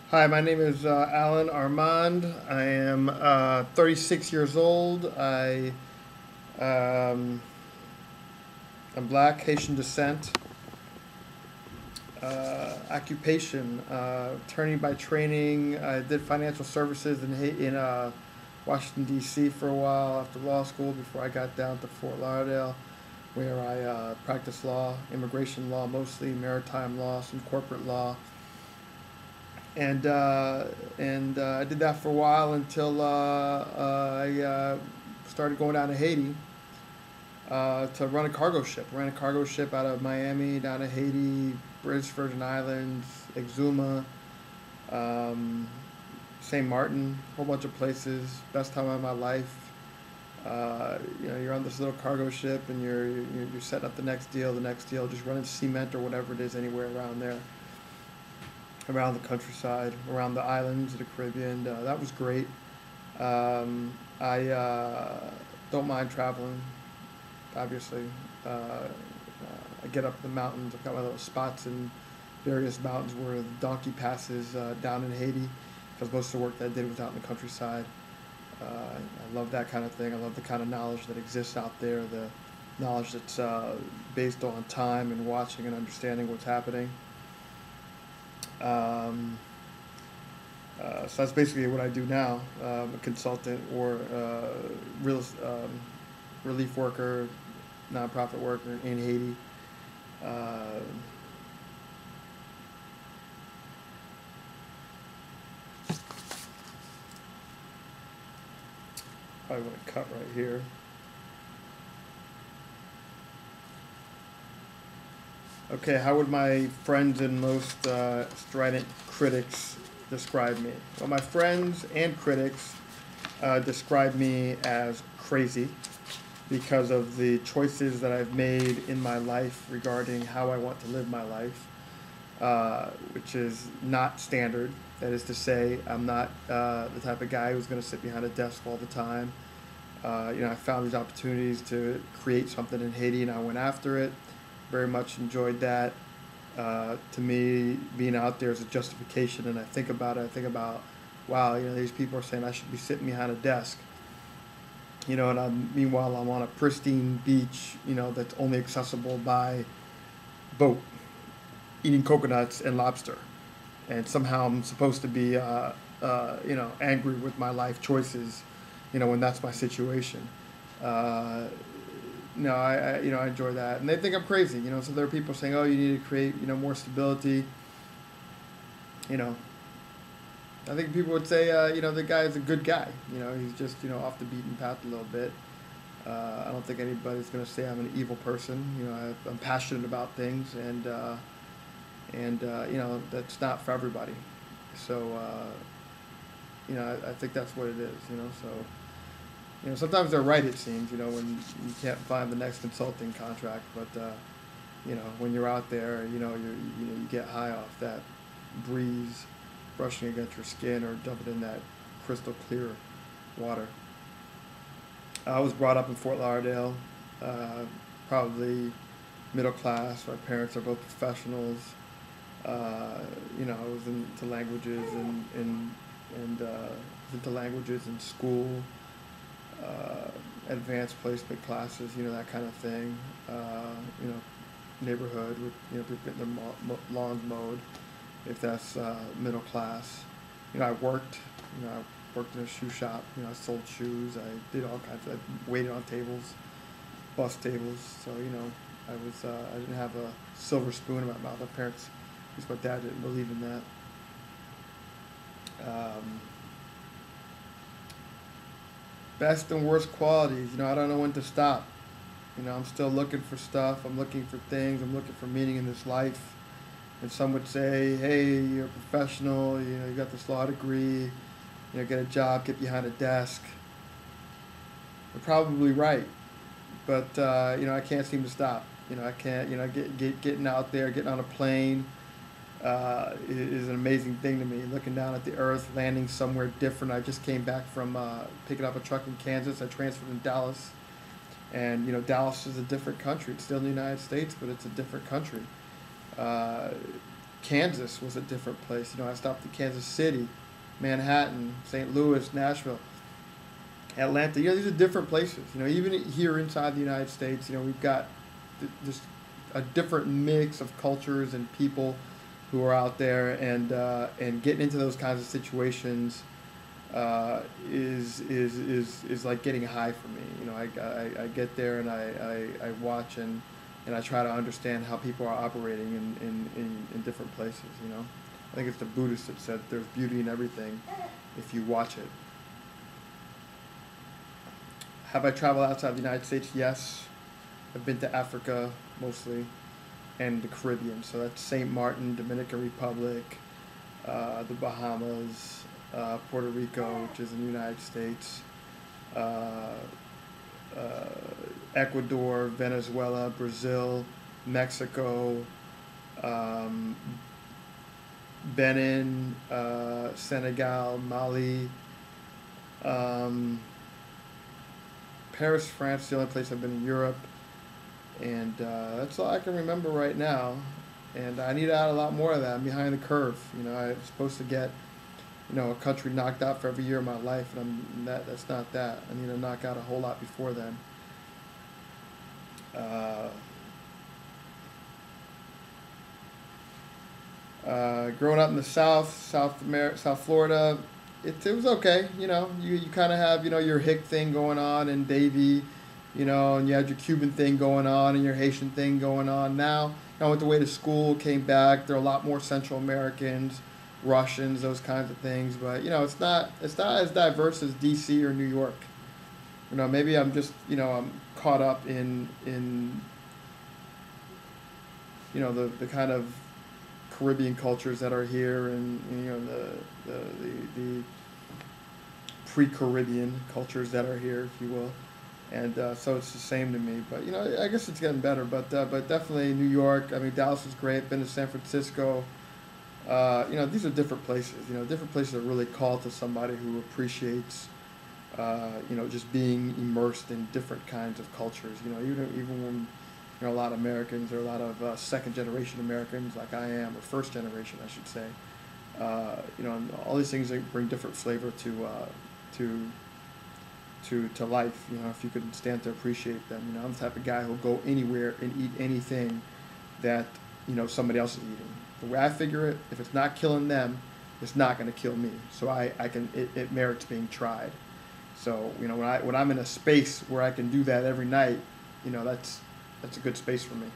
Hi, my name is Alan Armand. I am 36 years old. Um, I'm black, Haitian descent. Occupation, attorney by training. I did financial services in Washington, D.C. for a while after law school before I got down to Fort Lauderdale, where I practiced law, immigration law mostly, maritime law, some corporate law. And I did that for a while until I started going down to Haiti to run a cargo ship. Ran a cargo ship out of Miami down to Haiti, British Virgin Islands, Exuma, um, St. Martin, a whole bunch of places. Best time of my life. You're on this little cargo ship and you're setting up the next deal, just running cement or whatever it is anywhere around there, around the countryside, around the islands of the Caribbean. That was great. I don't mind traveling, obviously. I get up the mountains. I've got my little spots in various mountains where the donkey passes down in Haiti, because most of the work that I did was out in the countryside. I love that kind of thing. I love the kind of knowledge that exists out there, the knowledge that's based on time and watching and understanding what's happening. Um, so that's basically what I do now. A consultant or real relief worker, nonprofit worker in Haiti. Uh, Probably want to cut right here. Okay, how would my friends and most strident critics describe me? Well, my friends and critics describe me as crazy because of the choices that I've made in my life regarding how I want to live my life, which is not standard. That is to say, I'm not the type of guy who's going to sit behind a desk all the time. I found these opportunities to create something in Haiti, and I went after it. Very much enjoyed that. To me, being out there is a justification, and I think about it. I think about, wow, these people are saying I should be sitting behind a desk, and meanwhile I'm on a pristine beach, that's only accessible by boat, eating coconuts and lobster, and somehow I'm supposed to be, angry with my life choices, when that's my situation. Uh, no, I enjoy that, and they think I'm crazy, So there are people saying, "Oh, you need to create, more stability." You know, I think people would say, the guy is a good guy. He's just, off the beaten path a little bit. I don't think anybody's going to say I'm an evil person. I'm passionate about things, and that's not for everybody. So, I think that's what it is. So. Sometimes they're right. It seems, when you can't find the next consulting contract, but when you're out there, you get high off that breeze brushing against your skin or dumping in that crystal clear water. I was brought up in Fort Lauderdale, uh, probably middle class. My parents are both professionals. I was into languages and into languages in school, uh, advanced placement classes, that kind of thing. You know, Neighborhood with people getting their lawns mowed, if that's middle class. I worked. I worked in a shoe shop. I sold shoes. I did all kinds. I waited on tables, bus tables. So I didn't have a silver spoon in my mouth. My parents, at least my dad, didn't believe in that. Um, Best and worst qualities. I don't know when to stop. I'm still looking for stuff. I'm looking for things. I'm looking for meaning in this life. And some would say, hey, you're a professional. You got this law degree. Get a job, get behind a desk. They're probably right. But, I can't seem to stop. I can't, getting out there, getting on a plane is an amazing thing to me. Looking down at the earth, landing somewhere different. I just came back from picking up a truck in Kansas. I transferred in Dallas. And Dallas is a different country. It's still in the United States, but it's a different country. Uh, Kansas was a different place. You know, I stopped in Kansas City, Manhattan, St. Louis, Nashville, Atlanta. You know, these are different places. You know, even here inside the United States, you know, we've got just a different mix of cultures and people who are out there, and getting into those kinds of situations is like getting high for me. You know, I get there and I watch and I try to understand how people are operating in different places. You know, I think it's the Buddhists that said there's beauty in everything if you watch it. Have I traveled outside the United States? Yes. I've been to Africa mostly, and the Caribbean. So that's St. Martin, Dominican Republic, the Bahamas, Puerto Rico, which is in the United States, uh, Ecuador, Venezuela, Brazil, Mexico, um, Benin, Senegal, Mali, um, Paris, France, the only place I've been in Europe, and that's all I can remember right now. And I need to add a lot more of that. I'm behind the curve. You know, I'm supposed to get, you know, a country knocked out for every year of my life, and that's not that. I need to knock out a whole lot before then. Uh, Growing up in the South Florida, it was okay. You know, you kind of have, you know, your Hick thing going on in Davie, you know, and you had your Cuban thing going on and your Haitian thing going on. Now, I went away to school, came back. There are a lot more Central Americans, Russians, those kinds of things. But you know, it's not as diverse as D.C. or New York. You know, maybe I'm just, you know, I'm caught up in you know, the kind of Caribbean cultures that are here, and you know, the pre-Caribbean cultures that are here, if you will. And so it's the same to me. But you know, I guess it's getting better. But definitely New York. I mean, Dallas was great. Been to San Francisco. You know, these are different places. You know, different places that really call to somebody who appreciates, you know, just being immersed in different kinds of cultures. You know, even when, you know, a lot of Americans, or a lot of second generation Americans like I am, or first generation, I should say. You know, and all these things that bring different flavor to to life. You know, if you could stand to appreciate them. You know, I'm the type of guy who'll go anywhere and eat anything that, you know, somebody else is eating. The way I figure it, if it's not killing them, it's not going to kill me. So it merits being tried. So you know, when I'm in a space where I can do that every night, you know, that's a good space for me.